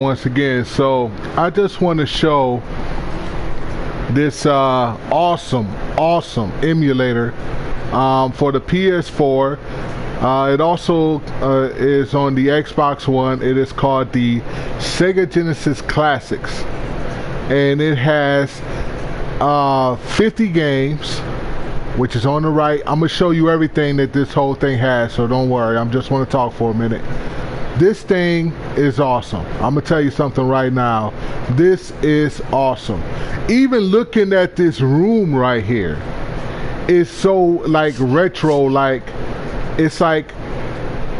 once again. So I just want to show this awesome emulator for the PS4. It also is on the Xbox One. It is called the Sega Genesis Classics, and it has 50 games, which is on the right. I'm gonna show you everything that this whole thing has, so don't worry. I just want to talk for a minute. This thing is awesome. I'm gonna tell you something right now. This is awesome. Even looking at this room right here is so like retro. Like it's like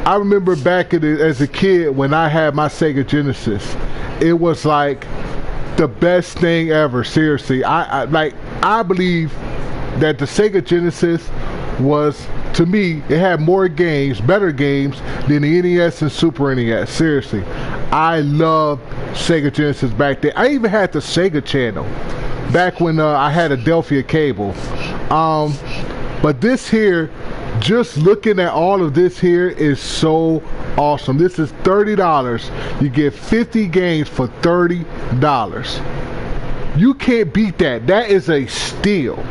I remember back as a kid when I had my Sega Genesis. It was like the best thing ever. Seriously, I believe that the Sega Genesis was, to me, it had more games, better games than the NES and Super NES. Seriously, I loved Sega Genesis back then. I even had the Sega Channel back when I had Adelphia cable. But this here, just looking at all of this here is so awesome. This is $30. You get 50 games for $30. You can't beat that. That is a steal.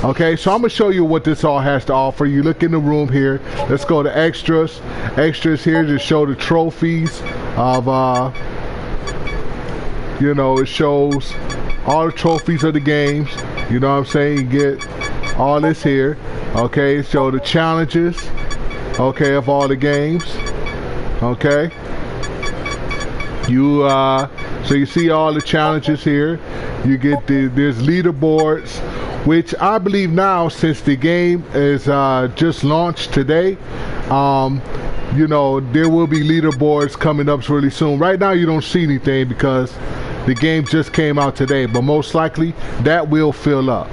Okay, so I'm going to show you what this all has to offer. You look in the room here. Let's go to extras. Extras here to show the trophies of, it shows all the trophies of the games. You know what I'm saying? You get all this here. Okay, show the challenges, okay, of all the games. Okay. So you see all the challenges here. You get there's leaderboards, which I believe now, since the game is just launched today, there will be leaderboards coming up really soon. Right now you don't see anything because the game just came out today, but most likely that will fill up.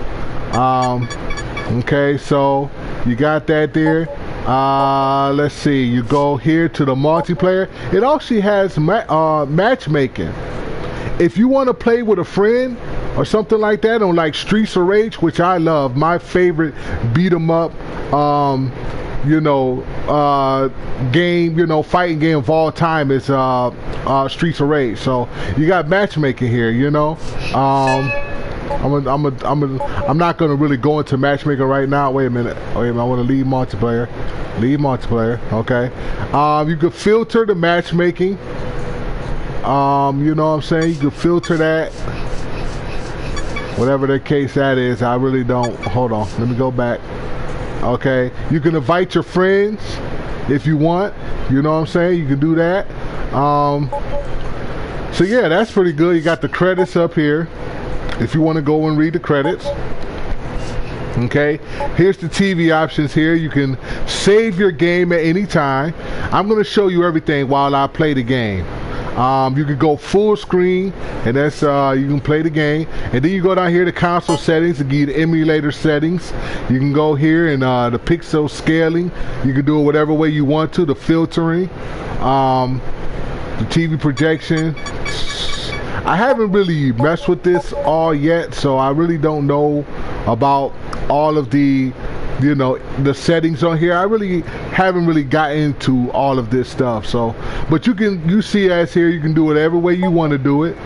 Okay, so you got that there. Let's see, you go here to the multiplayer. It actually has matchmaking. If you want to play with a friend or something like that on like Streets of Rage, which I love, my favorite beat 'em up game, fighting game of all time is Streets of Rage. So you got matchmaking here, I'm not gonna really go into matchmaking right now. Wait a minute. I want to leave multiplayer. Leave multiplayer. Okay. You could filter the matchmaking. You know what I'm saying? You could filter that. Whatever the case that is, I really don't. Hold on. Let me go back. Okay. You can invite your friends if you want. You know what I'm saying? You can do that. So yeah, that's pretty good. You got the credits up here if you want to go and read the credits. Okay, here's the TV options here. You can save your game at any time. I'm going to show you everything while I play the game. You can go full screen, and that's you can play the game, and then you go down here to console settings to give you the emulator settings. You can go here and the pixel scaling. You can do it whatever way you want to. The filtering, the TV projection. I haven't really messed with this all yet, so I really don't know about all of the the settings on here. I really haven't really gotten into all of this stuff. So, but you see as here, you can do whatever way you want to do it.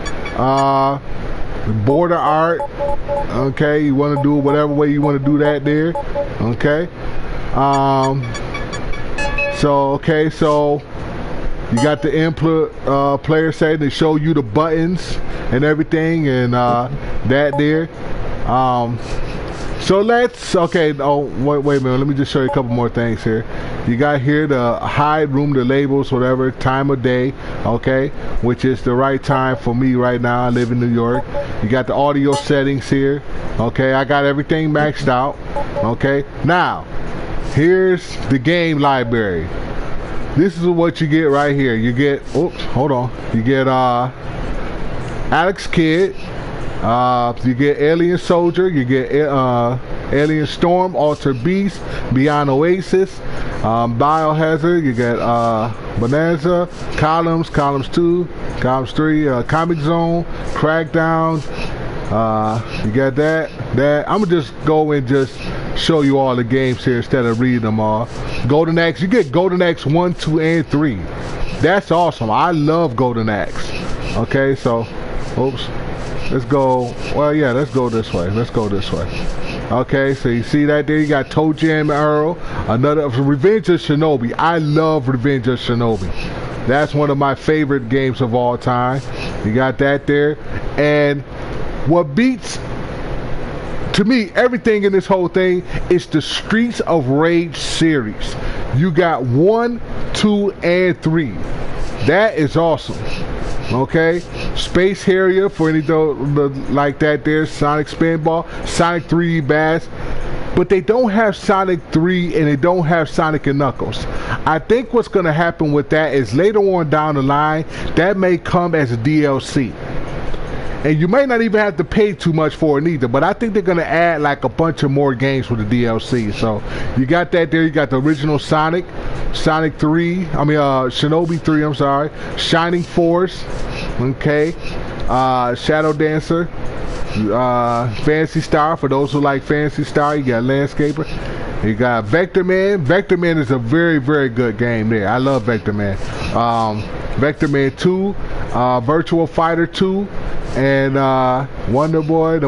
Border art, okay, you want to do it whatever way you want to do that there. Okay. So you got the input player setting to show you the buttons and everything, and that there. So okay, wait a minute, let me just show you a couple more things here. You got here the hide room, the labels, whatever, time of day, okay, which is the right time for me right now. I live in New York. You got the audio settings here, okay, I got everything maxed out, okay. Now, here's the game library. This is what you get right here. You get, you get Alex Kidd, you get Alien Soldier, you get Alien Storm, Alter Beast, Beyond Oasis, Biohazard, you get Bonanza, Columns 2, Columns 3, Comic Zone, Crackdown, you got that. I'm gonna just go and just show you all the games here instead of reading them all. Golden Axe, you get Golden Axe 1, 2, and 3. That's awesome. I love Golden Axe. Okay, so, oops. Let's go. Well, yeah, let's go this way. Let's go this way. Okay, so you see that there? You got Toe Jam Arrow. Another Revenge of Shinobi. I love Revenge of Shinobi. That's one of my favorite games of all time. You got that there. And what beats, to me, everything in this whole thing is the Streets of Rage series. You got 1, 2, and 3. That is awesome. Okay, Space Harrier for any like that there, Sonic Spinball, Sonic 3D Bass, but they don't have Sonic 3 and they don't have Sonic and Knuckles. I think what's going to happen with that is later on down the line, that may come as a DLC. And you may not even have to pay too much for it either, but I think they're going to add like a bunch of more games with the DLC. So you got that there. You got the original Sonic, Sonic 3, Shinobi 3, I'm sorry, Shining Force, okay, Shadow Dancer, Fantasy Star, for those who like Fantasy Star. You got Landscaper. You got Vector Man. Vector Man is a very, very good game there. I love Vector Man. Vector Man 2, Virtual Fighter 2, and Wonder Boy.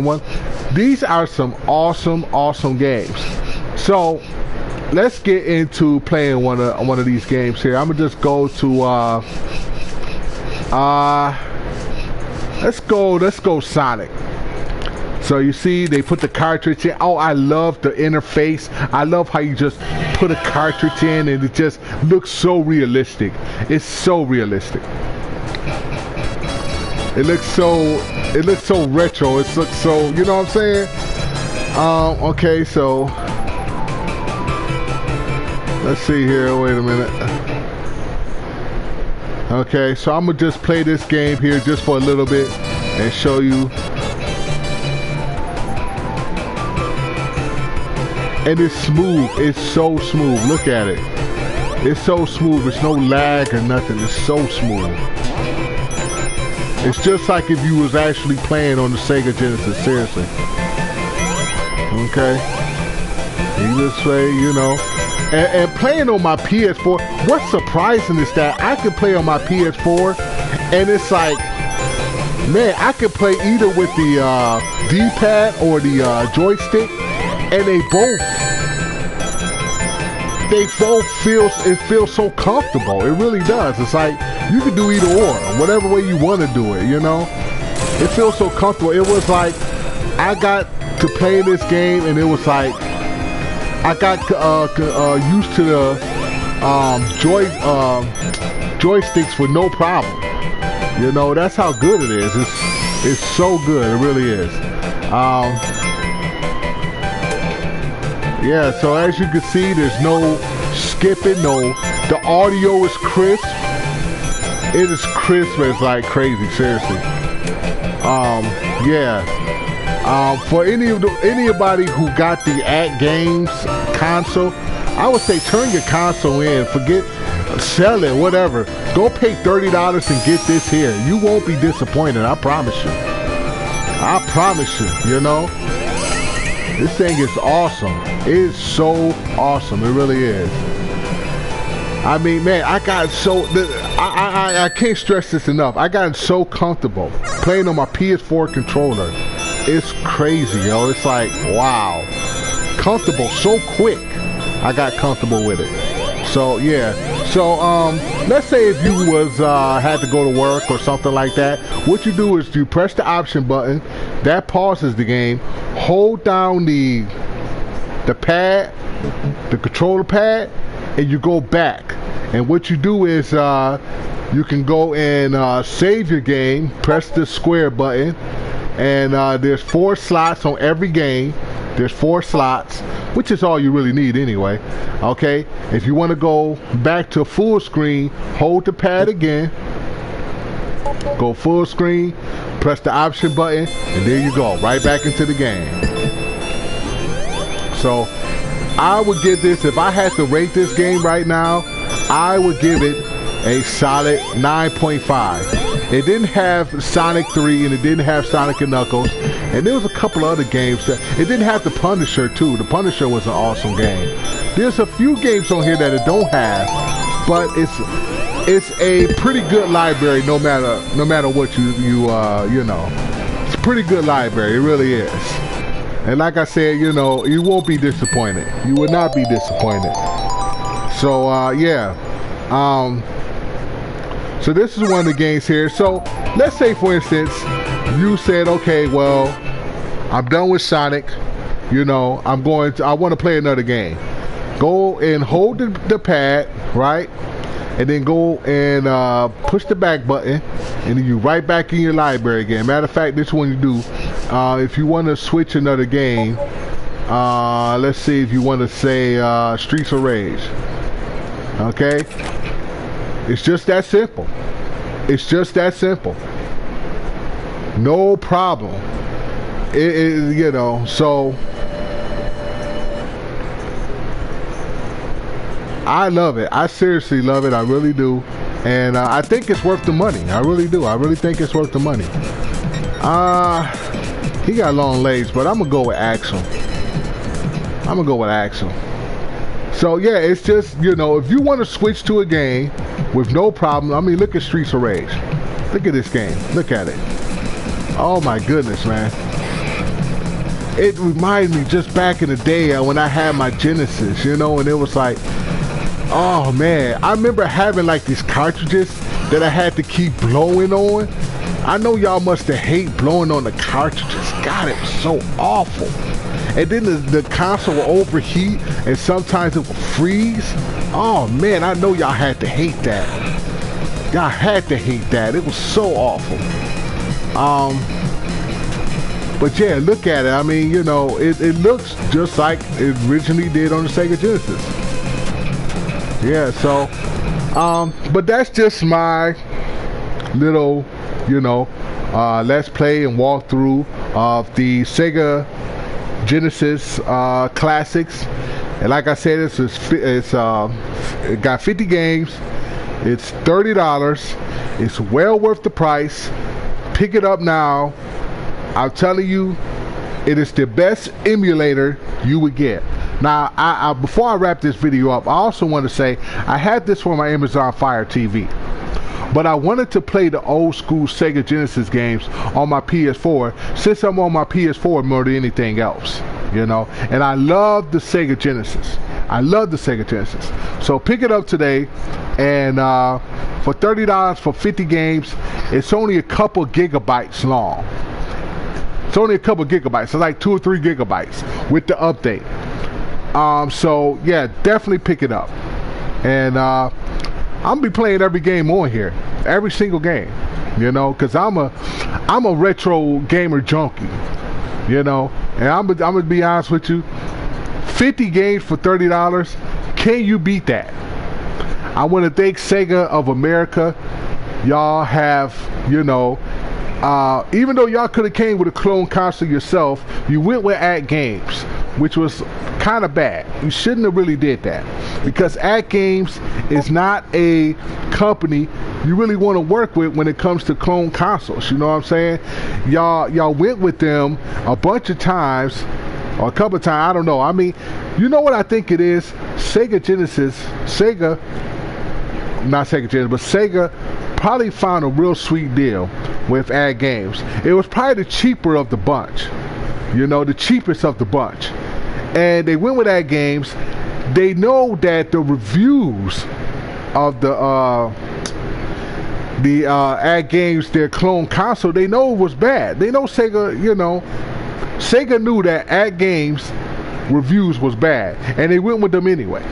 These are some awesome games. So let's get into playing one of these games here. I'm gonna just go to let's go Sonic. So you see they put the cartridge in. Oh, I love the interface. I love how you just put a cartridge in and it just looks so realistic. It's so realistic. It looks so retro. It looks so, you know what I'm saying? Okay, so let's see here. Wait a minute. Okay, so I'm gonna just play this game here just for a little bit and show you. And it's smooth. It's so smooth. Look at it. It's so smooth. There's no lag or nothing. It's so smooth. It's just like if you was actually playing on the Sega Genesis. Seriously. Okay. You just play, you know. And playing on my PS4, what's surprising is that I can play on my PS4 and it's like, man, I can play either with the D-pad or the joystick, and they both feels so comfortable. It really does. It's like you can do either or, whatever way you want to do it, you know. It feels so comfortable. It was like I got to play this game and it was like I got used to the joysticks with no problem. You know, that's how good it is. It's so good. It really is. Yeah, so as you can see, there's no skipping, the audio is crisp. It is crisp as like crazy, seriously. Yeah. For anybody who got the At Games console, I would say turn your console in, sell it, whatever. Go pay $30 and get this here. You won't be disappointed, I promise you. I promise you, you know. This thing is awesome. It is so awesome. It really is. I mean, man, I got so... I can't stress this enough. I got so comfortable playing on my PS4 controller. It's crazy, yo. It's like, wow. Comfortable so quick. I got comfortable with it. So, yeah. So, let's say if you was had to go to work or something like that, what you do is you press the option button. That pauses the game. Hold down the pad, the controller pad, and you go back. And what you do is you can go and save your game. Press the square button, and there's 4 slots on every game. There's 4 slots, which is all you really need anyway. Okay, if you want to go back to full screen, hold the pad again, go full screen, press the option button, and there you go, right back into the game. So I would give this, if I had to rate this game right now, I would give it a solid 9.5. It didn't have Sonic 3 and it didn't have Sonic and Knuckles, and there was a couple other games that it didn't have. The Punisher too. The Punisher was an awesome game. There's a few games on here that it don't have, but it's a pretty good library. No matter what you know, it's a pretty good library. It really is. And like I said, you know, you won't be disappointed. You will not be disappointed. So yeah. So this is one of the games here. So let's say, for instance, you said, okay, well, I'm done with Sonic. You know, I want to play another game. Go and hold the pad, right? And then go and push the back button, and then you right back in your library again. Matter of fact, this one you do. If you want to switch another game, let's see if you want to say Streets of Rage. Okay? It's just that simple. It's just that simple. No problem. You know, so I love it. I seriously love it. I really do. And I think it's worth the money. I really do. I really think it's worth the money. He got long legs, but I'm going to go with Axel. I'm going to go with Axel. So, yeah, it's just, you know, if you want to switch to a game with no problem. I mean, look at Streets of Rage. Look at this game. Look at it. Oh, my goodness, man. It reminded me just back in the day when I had my Genesis, you know, and it was like, oh man, I remember having like these cartridges that I had to keep blowing on. I know y'all must have hate blowing on the cartridges. God, it was so awful. And then the console would overheat and sometimes it would freeze. Oh man, I know y'all had to hate that. Y'all had to hate that. It was so awful. But yeah, look at it. I mean, you know, it looks just like it originally did on the Sega Genesis. Yeah, so, but that's just my little, you know, let's play and walk through of the Sega Genesis classics. And like I said, it got 50 games. It's $30. It's well worth the price. Pick it up now. I'm telling you, it is the best emulator you would get. Now, I before I wrap this video up, I also want to say I had this for my Amazon Fire TV, but I wanted to play the old school Sega Genesis games on my PS4 since I'm on my PS4 more than anything else, you know. And I love the Sega Genesis. I love the Sega Genesis. So pick it up today, and for $30 for 50 games, it's only a couple gigabytes long. It's only a couple gigabytes. It's like 2 or 3 gigabytes with the update. So yeah, definitely pick it up. And I'm gonna be playing every game on here, every single game, you know, because I'm a retro gamer junkie, you know. And I'm gonna be honest with you, 50 games for $30, can you beat that? I want to thank Sega of America. Y'all have, you know, even though y'all could have came with a clone console yourself, you went with Ad Games, which was kind of bad. You shouldn't have really did that, because Ad Games is not a company you really want to work with when it comes to clone consoles. You know what I'm saying? Y'all went with them a bunch of times, or a couple of times. I don't know. I mean, you know what I think it is? Sega probably found a real sweet deal with Ad Games. It was probably the cheaper of the bunch, you know, the cheapest of the bunch. And they went with Ad Games. They know that the reviews of the Ad Games, their clone console, they know it was bad. They know Sega, you know, Sega knew that Ad Games reviews was bad, and they went with them anyway.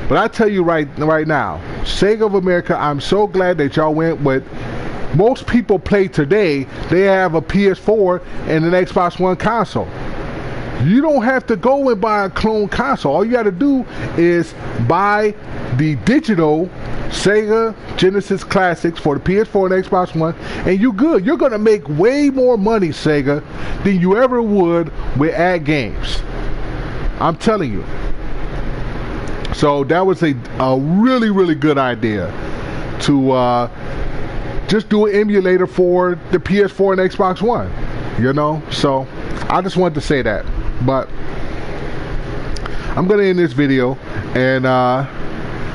But I tell you right now, Sega of America, I'm so glad that y'all went with. Most people play today, they have a PS4 and an Xbox One console. You don't have to go and buy a clone console. All you got to do is buy the digital Sega Genesis Classics for the PS4 and Xbox One, and you're good. You're going to make way more money, Sega, than you ever would with Ad Games. I'm telling you. So that was a really, really good idea to just do an emulator for the PS4 and Xbox One, you know. So I just wanted to say that. But I'm gonna end this video, and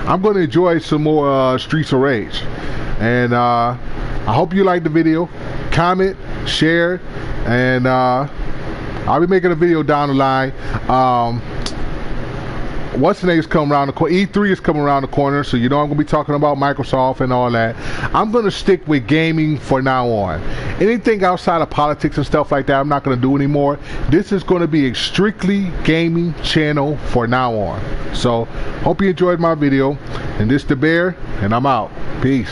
I'm going to enjoy some more Streets of Rage. And I hope you liked the video. Comment, share, and I'll be making a video down the line. What's the name is coming around the corner? E3 is coming around the corner, so you know I'm going to be talking about Microsoft and all that. I'm going to stick with gaming for now on. Anything outside of politics and stuff like that, I'm not going to do anymore. This is going to be a strictly gaming channel for now on. So, hope you enjoyed my video. And this the Bear, and I'm out. Peace.